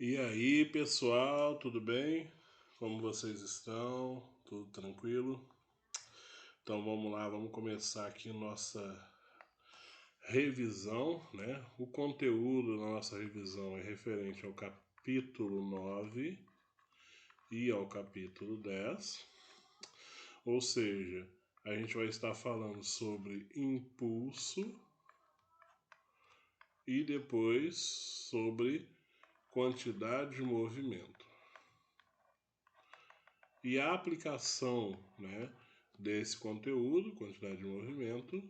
E aí, pessoal, tudo bem? Como vocês estão? Tudo tranquilo? Então vamos lá, vamos começar aqui nossa revisão, né? O conteúdo da nossa revisão é referente ao capítulo 9 e ao capítulo 10. Ou seja, a gente vai estar falando sobre impulso e depois sobre quantidade de movimento. E a aplicação, né, desse conteúdo, quantidade de movimento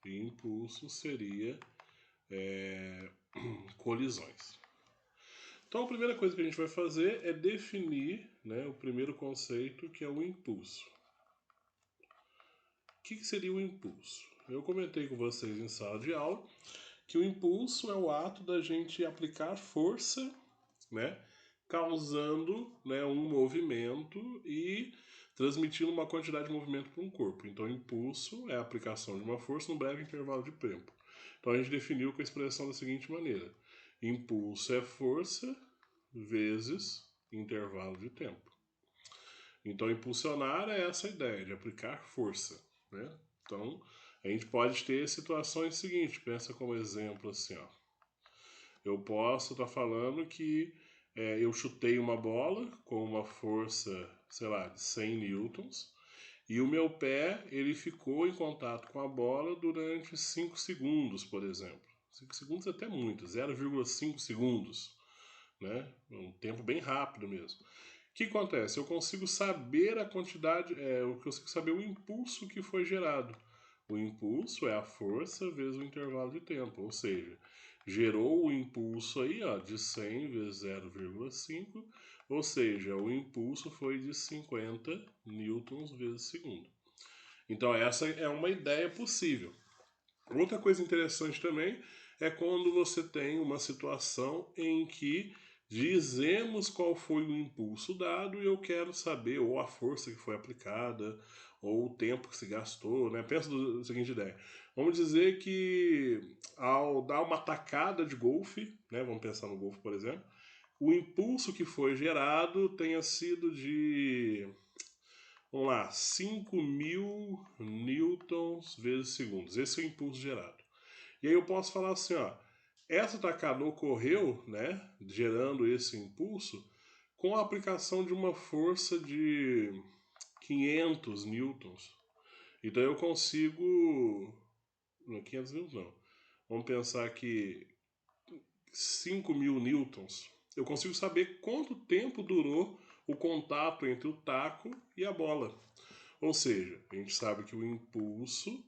e impulso, seria colisões. Então a primeira coisa que a gente vai fazer é definir, né, o primeiro conceito, que é o impulso. O que seria o impulso? Eu comentei com vocês em sala de aula que o impulso é o ato da gente aplicar força, né, causando, né, um movimento e transmitindo uma quantidade de movimento para um corpo. Então, impulso é a aplicação de uma força num breve intervalo de tempo. Então, a gente definiu com a expressão da seguinte maneira: impulso é força vezes intervalo de tempo. Então, impulsionar é essa ideia de aplicar força, né? Então, a gente pode ter situações seguintes. Pensa como exemplo assim, ó. Eu posso estar falando que eu chutei uma bola com uma força, sei lá, de 100 newtons, e o meu pé ele ficou em contato com a bola durante 5 segundos, por exemplo. 5 segundos é até muito, 0,5 segundos, né? Um tempo bem rápido mesmo. O que acontece? Eu consigo saber a quantidade, eu consigo saber o impulso que foi gerado. O impulso é a força vezes o intervalo de tempo, ou seja, gerou o impulso aí, ó, de 100 vezes 0,5, ou seja, o impulso foi de 50 newtons vezes segundo. Então essa é uma ideia possível. Outra coisa interessante também é quando você tem uma situação em que dizemos qual foi o impulso dado e eu quero saber ou a força que foi aplicada ou o tempo que se gastou, né? Pensa da seguinte ideia. Vamos dizer que ao dar uma tacada de golfe, né? Vamos pensar no golfe, por exemplo, o impulso que foi gerado tenha sido de, vamos lá, 5.000 newtons vezes segundos. Esse é o impulso gerado. E aí eu posso falar assim, ó, essa tacada ocorreu, né, gerando esse impulso, com a aplicação de uma força de 500 newtons. Então eu consigo, não, 500 newtons não, vamos pensar que 5.000 newtons, eu consigo saber quanto tempo durou o contato entre o taco e a bola. Ou seja, a gente sabe que o impulso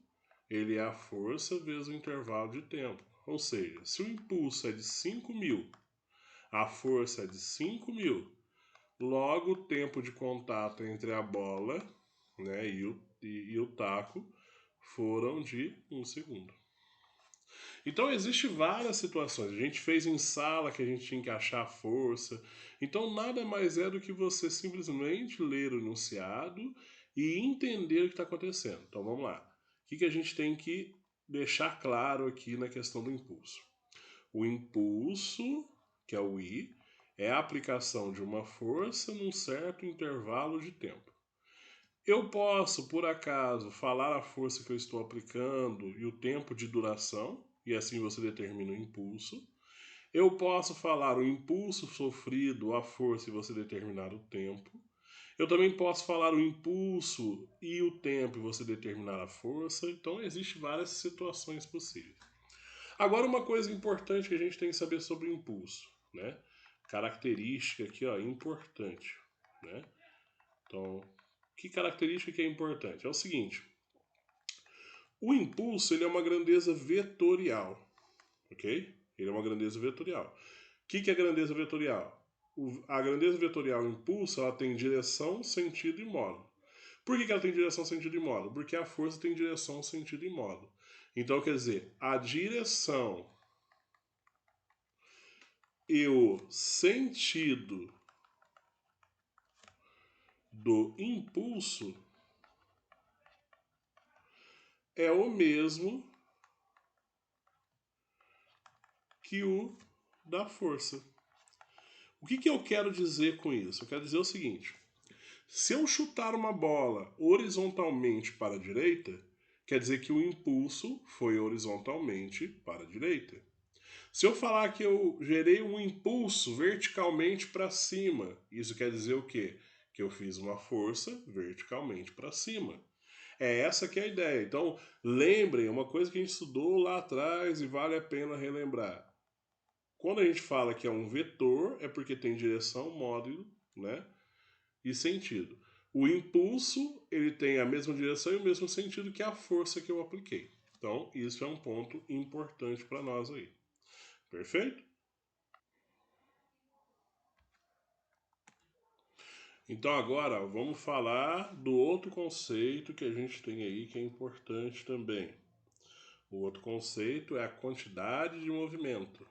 ele é a força vezes o intervalo de tempo. Ou seja, se o impulso é de 5.000, a força é de 5.000, logo o tempo de contato entre a bola, né, e o taco foram de 1 segundo. Então existe várias situações. A gente fez em sala que a gente tinha que achar a força. Então nada mais é do que você simplesmente ler o enunciado e entender o que está acontecendo. Então vamos lá. O que a gente tem que deixar claro aqui na questão do impulso? O impulso, que é o I, é a aplicação de uma força num certo intervalo de tempo. Eu posso, por acaso, falar a força que eu estou aplicando e o tempo de duração, e assim você determina o impulso. Eu posso falar o impulso sofrido, a força, e você determinar o tempo. Eu também posso falar o impulso e o tempo, e você determinar a força. Então, existem várias situações possíveis. Agora, uma coisa importante que a gente tem que saber sobre o impulso, né? Característica aqui, ó, importante, né? Então, que característica que é importante? É o seguinte, o impulso ele é uma grandeza vetorial, ok? Ele é uma grandeza vetorial. O que é grandeza vetorial? A grandeza vetorial o impulso ela tem direção, sentido e módulo. Por que ela tem direção, sentido e módulo? Porque a força tem direção, sentido e módulo. Então, quer dizer, a direção e o sentido do impulso é o mesmo que o da força. O que eu quero dizer com isso? Eu quero dizer o seguinte: se eu chutar uma bola horizontalmente para a direita, quer dizer que o impulso foi horizontalmente para a direita. Se eu falar que eu gerei um impulso verticalmente para cima, isso quer dizer o quê? Que eu fiz uma força verticalmente para cima. É essa que é a ideia. Então, lembrem, uma coisa que a gente estudou lá atrás e vale a pena relembrar. Quando a gente fala que é um vetor, é porque tem direção, módulo, né, e sentido. O impulso, ele tem a mesma direção e o mesmo sentido que a força que eu apliquei. Então, isso é um ponto importante para nós aí. Perfeito? Então agora vamos falar do outro conceito que a gente tem aí que é importante também. O outro conceito é a quantidade de movimento.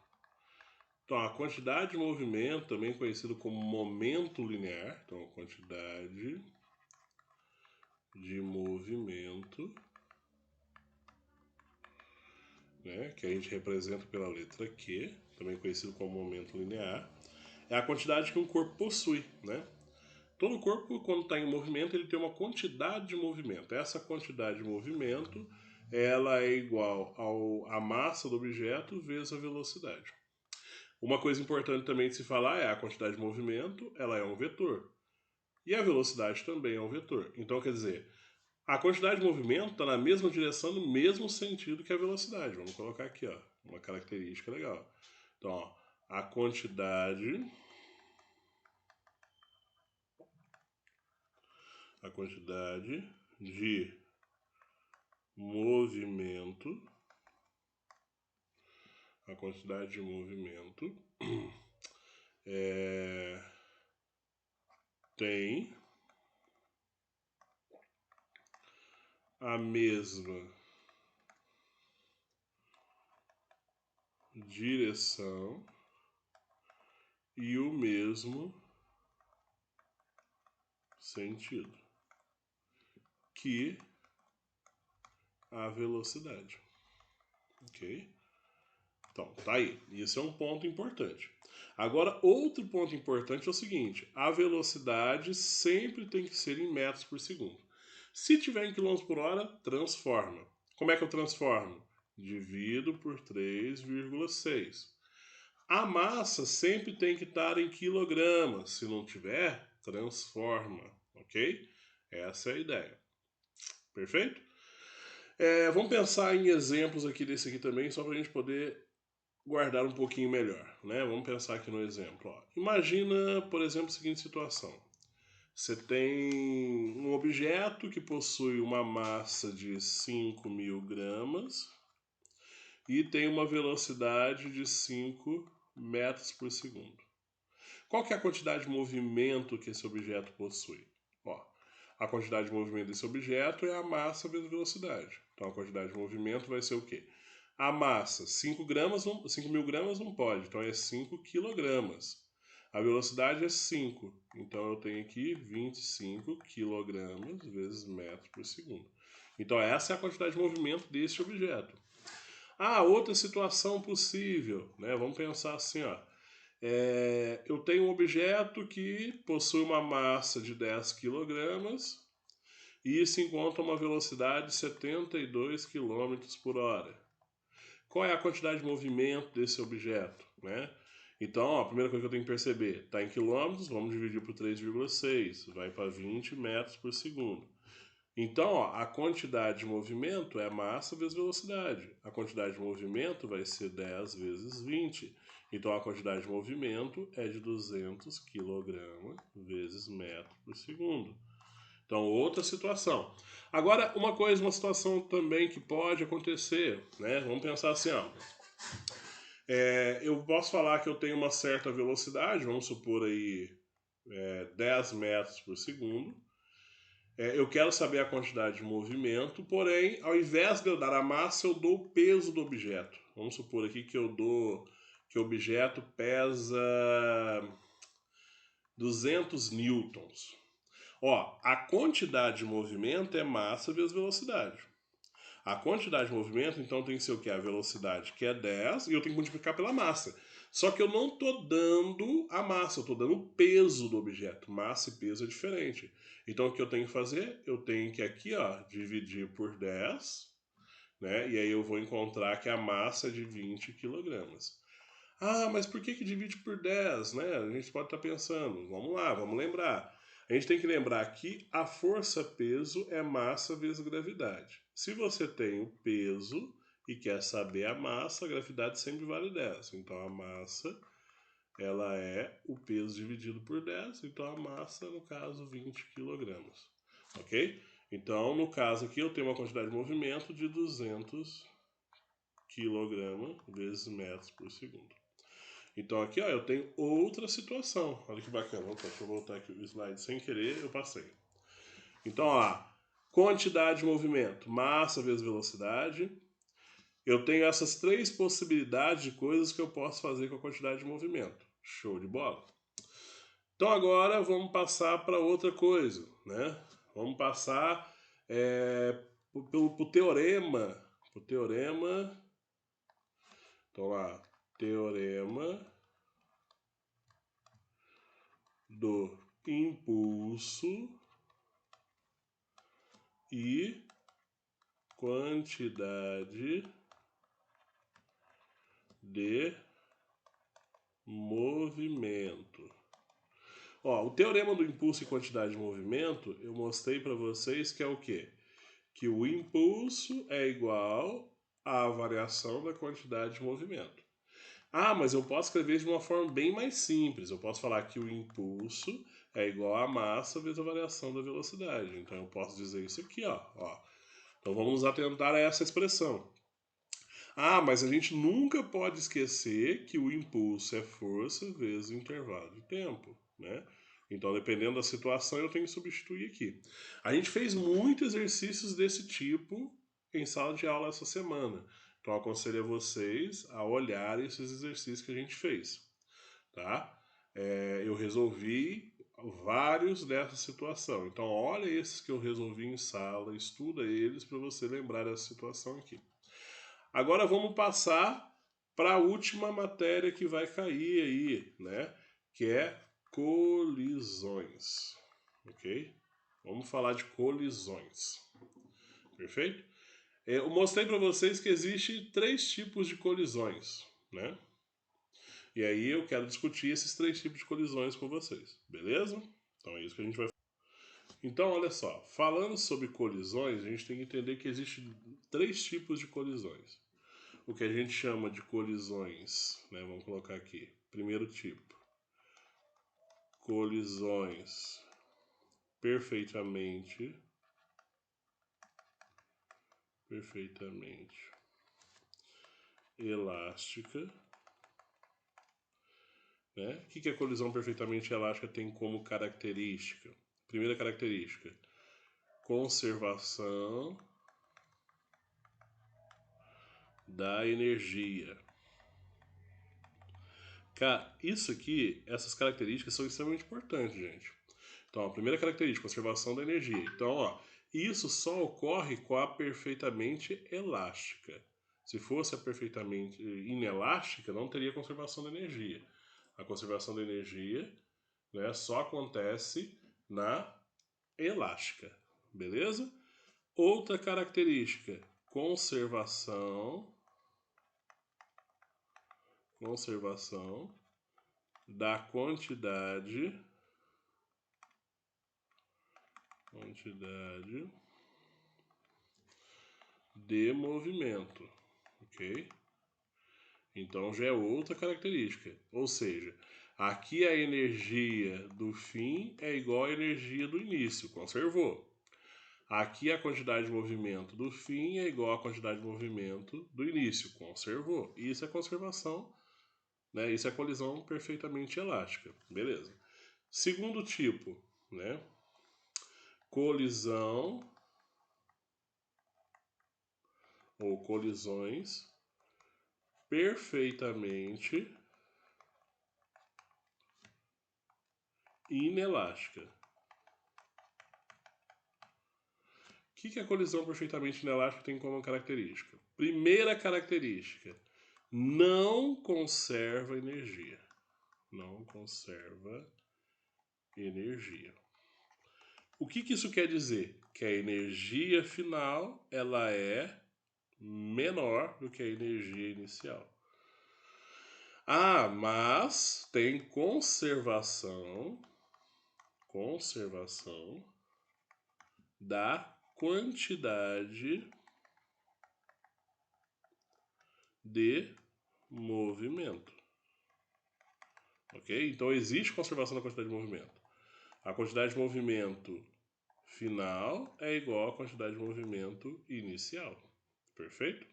Então a quantidade de movimento, também conhecido como momento linear, então a quantidade de movimento, né, que a gente representa pela letra Q, também conhecido como momento linear, é a quantidade que um corpo possui, né? Todo corpo, quando está em movimento, ele tem uma quantidade de movimento. Essa quantidade de movimento, ela é igual à massa do objeto vezes a velocidade. Uma coisa importante também de se falar é a quantidade de movimento, ela é um vetor. E a velocidade também é um vetor. Então, quer dizer, a quantidade de movimento está na mesma direção, no mesmo sentido que a velocidade. Vamos colocar aqui, ó, uma característica legal. Então, ó, a quantidade de movimento, tem a mesma direção e o mesmo sentido que a velocidade. Ok? Então, tá aí. Isso é um ponto importante. Agora, outro ponto importante é o seguinte: a velocidade sempre tem que ser em metros por segundo. Se tiver em quilômetros por hora, transforma. Como é que eu transformo? Divido por 3,6. A massa sempre tem que estar em quilogramas. Se não tiver, transforma. Ok? Essa é a ideia. Perfeito? Vamos pensar em exemplos aqui desse aqui também, só para a gente poder guardar um pouquinho melhor, né? Vamos pensar aqui no exemplo. Ó. Imagina, por exemplo, a seguinte situação. Você tem um objeto que possui uma massa de 5.000 gramas e tem uma velocidade de 5 metros por segundo. Qual que é a quantidade de movimento que esse objeto possui? Ó, a quantidade de movimento desse objeto é a massa vezes a velocidade. Então a quantidade de movimento vai ser o quê? A massa, 5.000 gramas não pode, então é 5 quilogramas. A velocidade é 5, então eu tenho aqui 25 quilogramas vezes metro por segundo. Então essa é a quantidade de movimento desse objeto. Outra situação possível, né? Vamos pensar assim, ó. Eu tenho um objeto que possui uma massa de 10 kg e se encontra uma velocidade de 72 km por hora. Qual é a quantidade de movimento desse objeto? Né? Então, ó, a primeira coisa que eu tenho que perceber, está em quilômetros, vamos dividir por 3,6, vai para 20 metros por segundo. Então, ó, a quantidade de movimento é massa vezes velocidade. A quantidade de movimento vai ser 10 vezes 20. Então, a quantidade de movimento é de 200 kg vezes metro por segundo. Então, outra situação. Agora, uma situação também que pode acontecer, né? Vamos pensar assim, ó. Eu posso falar que eu tenho uma certa velocidade, vamos supor aí 10 metros por segundo. Eu quero saber a quantidade de movimento, porém, ao invés de eu dar a massa, eu dou o peso do objeto. Vamos supor aqui que que o objeto pesa 200 newtons. Ó, a quantidade de movimento é massa vezes velocidade. A quantidade de movimento, então, tem que ser o quê? A velocidade, que é 10, e eu tenho que multiplicar pela massa. Só que eu não estou dando a massa, eu estou dando o peso do objeto. Massa e peso é diferente. Então o que eu tenho que fazer? Eu tenho que aqui, ó, dividir por 10, né? E aí eu vou encontrar que a massa é de 20 quilogramas. Ah, mas por que divide por 10, né? A gente pode estar pensando. Vamos lá, vamos lembrar. A gente tem que lembrar que a força-peso é massa vezes gravidade. Se você tem o peso e quer saber a massa, a gravidade sempre vale 10. Então a massa, ela é o peso dividido por 10. Então a massa, no caso, 20 quilogramas. Ok? Então, no caso aqui, eu tenho uma quantidade de movimento de 200 kg vezes metros por segundo. Então aqui, ó, eu tenho outra situação. Olha que bacana. Opa, deixa eu voltar aqui o slide sem querer, eu passei. Então, ó, quantidade de movimento, massa vezes velocidade. Eu tenho essas três possibilidades de coisas que eu posso fazer com a quantidade de movimento. Show de bola. Então agora vamos passar para outra coisa, né? Vamos passar pro teorema. Pro teorema. Então lá, teorema do impulso e quantidade de movimento. Ó, o teorema do impulso e quantidade de movimento, eu mostrei para vocês que é o quê? Que o impulso é igual à variação da quantidade de movimento. Ah, mas eu posso escrever de uma forma bem mais simples. Eu posso falar que o impulso é igual à massa vezes a variação da velocidade. Então eu posso dizer isso aqui, ó. Então vamos nos atentar a essa expressão. Ah, mas a gente nunca pode esquecer que o impulso é força vezes o intervalo de tempo, né? Então, dependendo da situação, eu tenho que substituir aqui. A gente fez muitos exercícios desse tipo em sala de aula essa semana. Então, eu aconselho a vocês a olharem esses exercícios que a gente fez, tá? Eu resolvi vários dessa situação. Então, olha esses que eu resolvi em sala, estuda eles para você lembrar dessa situação aqui. Agora vamos passar para a última matéria que vai cair aí, né? Que é colisões, ok? Vamos falar de colisões, perfeito? Eu mostrei para vocês que existe 3 tipos de colisões, né? E aí eu quero discutir esses 3 tipos de colisões com vocês, beleza? Então é isso que a gente vai fazer. Então, olha só, falando sobre colisões, a gente tem que entender que existem 3 tipos de colisões. O que a gente chama de colisões, né? Vamos colocar aqui. Primeiro tipo, colisões perfeitamente elástica, né? O que a colisão perfeitamente elástica tem como característica? Primeira característica, conservação da energia. Cara, isso aqui, essas características são extremamente importantes, gente. Então, a primeira característica, conservação da energia. Então, ó, isso só ocorre com a perfeitamente elástica. Se fosse a perfeitamente inelástica, não teria conservação da energia. A conservação da energia, né, só acontece na elástica, beleza? Outra característica, conservação da quantidade de movimento, ok? Então já é outra característica, ou seja, aqui a energia do fim é igual à energia do início, conservou. Aqui a quantidade de movimento do fim é igual à quantidade de movimento do início, conservou. Isso é conservação, né? Isso é colisão perfeitamente elástica, beleza. Segundo tipo, né? Colisão ou colisões perfeitamente inelástica. O que a colisão perfeitamente inelástica tem como característica? Primeira característica, não conserva energia. Não conserva energia. O que isso quer dizer? Que a energia final ela é menor do que a energia inicial. Ah, mas tem conservação da quantidade de movimento. Ok? Então existe conservação da quantidade de movimento. A quantidade de movimento final é igual à quantidade de movimento inicial. Perfeito?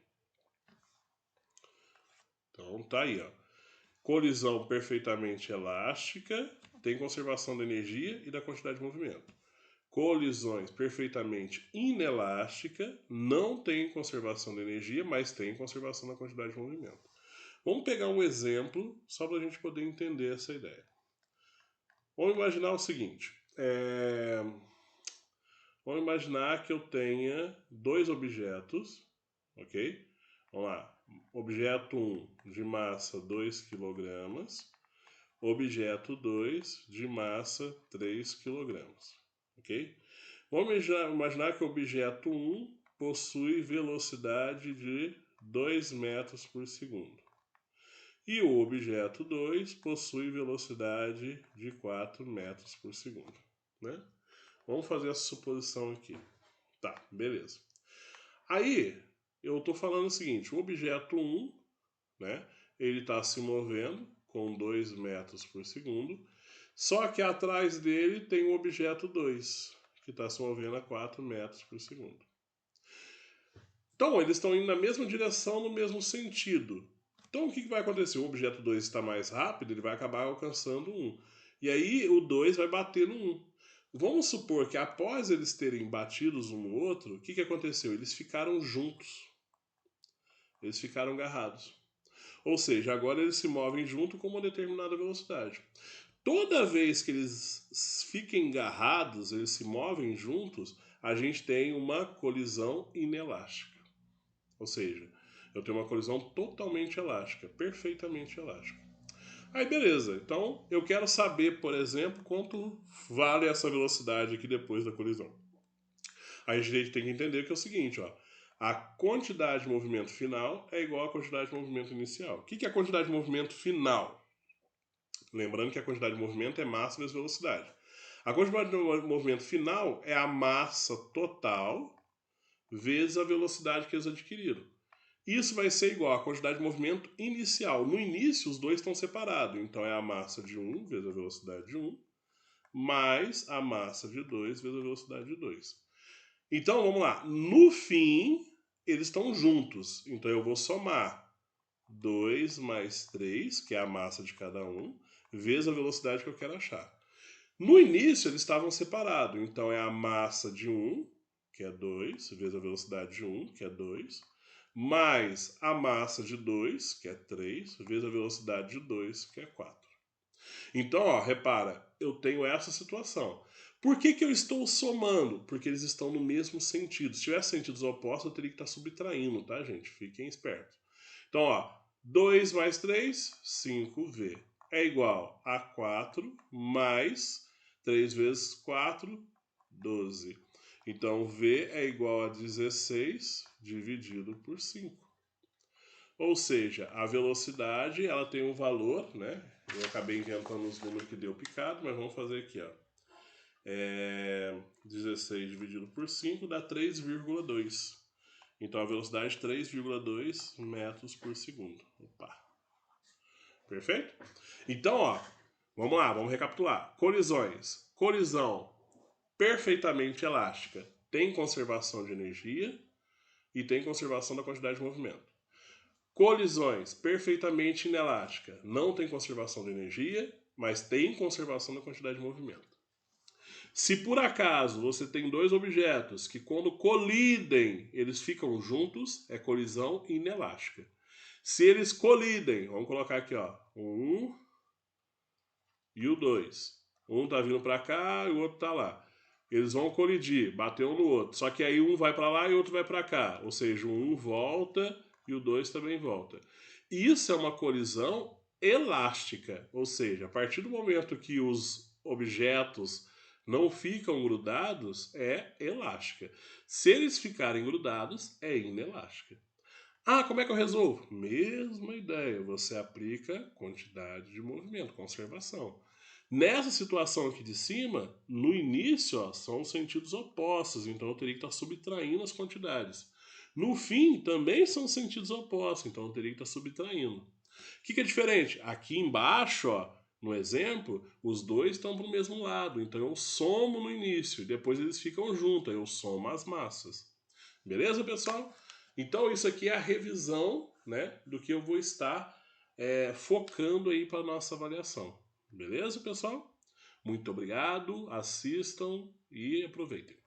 Então tá aí, ó. Colisão perfeitamente elástica tem conservação da energia e da quantidade de movimento. Colisões perfeitamente inelástica não tem conservação da energia, mas tem conservação da quantidade de movimento. Vamos pegar um exemplo só para a gente poder entender essa ideia. Vamos imaginar o seguinte. Vamos imaginar que eu tenha dois objetos, ok? Vamos lá. Objeto 1 de massa 2 kg, objeto 2 de massa 3 kg, ok? Vamos imaginar que o objeto 1 possui velocidade de 2 metros por segundo. E o objeto 2 possui velocidade de 4 metros por segundo, né? Vamos fazer essa suposição aqui. Tá, beleza. Aí, eu estou falando o seguinte, o objeto 1, né, ele está se movendo com 2 metros por segundo, só que atrás dele tem o objeto 2, que está se movendo a 4 metros por segundo. Então, eles estão indo na mesma direção, no mesmo sentido. Então, o que vai acontecer? O objeto 2 está mais rápido, ele vai acabar alcançando 1. E aí, o 2 vai bater no 1. Vamos supor que após eles terem batidos um no outro, o que aconteceu? Eles ficaram juntos. Eles ficaram agarrados. Ou seja, agora eles se movem junto com uma determinada velocidade. Toda vez que eles fiquem agarrados, eles se movem juntos, a gente tem uma colisão inelástica. Ou seja, eu tenho uma colisão totalmente elástica, perfeitamente elástica. Aí beleza, então eu quero saber, por exemplo, quanto vale essa velocidade aqui depois da colisão. Aí a gente tem que entender que é o seguinte, ó, a quantidade de movimento final é igual à quantidade de movimento inicial. O que é a quantidade de movimento final? Lembrando que a quantidade de movimento é massa vezes velocidade. A quantidade de movimento final é a massa total vezes a velocidade que eles adquiriram. Isso vai ser igual à quantidade de movimento inicial. No início, os dois estão separados. Então, é a massa de 1 vezes a velocidade de 1, mais a massa de 2 vezes a velocidade de 2. Então, vamos lá. No fim, eles estão juntos. Então, eu vou somar 2 mais 3, que é a massa de cada um, vezes a velocidade que eu quero achar. No início, eles estavam separados. Então, é a massa de 1, que é 2, vezes a velocidade de 1, que é 2, mais a massa de 2, que é 3, vezes a velocidade de 2, que é 4. Então, ó, repara, eu tenho essa situação. Por que eu estou somando? Porque eles estão no mesmo sentido. Se tivesse sentidos opostos, eu teria que estar subtraindo, tá, gente? Fiquem espertos. Então, ó, 2 mais 3, 5V, é igual a 4 mais 3 vezes 4, 12. Então, V é igual a 16 dividido por 5. Ou seja, a velocidade ela tem um valor, né? Eu acabei inventando os números que deu picado, mas vamos fazer aqui, ó. 16 dividido por 5 dá 3,2. Então a velocidade é 3,2 metros por segundo. Opa. Perfeito? Então, ó, vamos lá, vamos recapitular. Colisões. Colisão perfeitamente elástica tem conservação de energia e tem conservação da quantidade de movimento. Colisões perfeitamente inelástica não tem conservação de energia, mas tem conservação da quantidade de movimento. Se por acaso você tem dois objetos que quando colidem eles ficam juntos, é colisão inelástica. Se eles colidem, vamos colocar aqui, ó, o 1 e o 2. Um tá vindo para cá e o outro tá lá. Eles vão colidir, bater um no outro. Só que aí um vai para lá e o outro vai para cá. Ou seja, o 1 volta e o 2 também volta. Isso é uma colisão elástica, ou seja, a partir do momento que os objetos não ficam grudados, é elástica. Se eles ficarem grudados, é inelástica. Ah, como é que eu resolvo? Mesma ideia, você aplica quantidade de movimento, conservação. Nessa situação aqui de cima, no início, ó, são sentidos opostos, então eu teria que estar subtraindo as quantidades. No fim, também são sentidos opostos, então eu teria que estar subtraindo. O que é diferente? Aqui embaixo, ó, no exemplo, os dois estão para o mesmo lado, então eu somo no início, depois eles ficam juntos, eu somo as massas. Beleza, pessoal? Então isso aqui é a revisão, né, do que eu vou estar focando aí para nossa avaliação. Beleza, pessoal? Muito obrigado, assistam e aproveitem.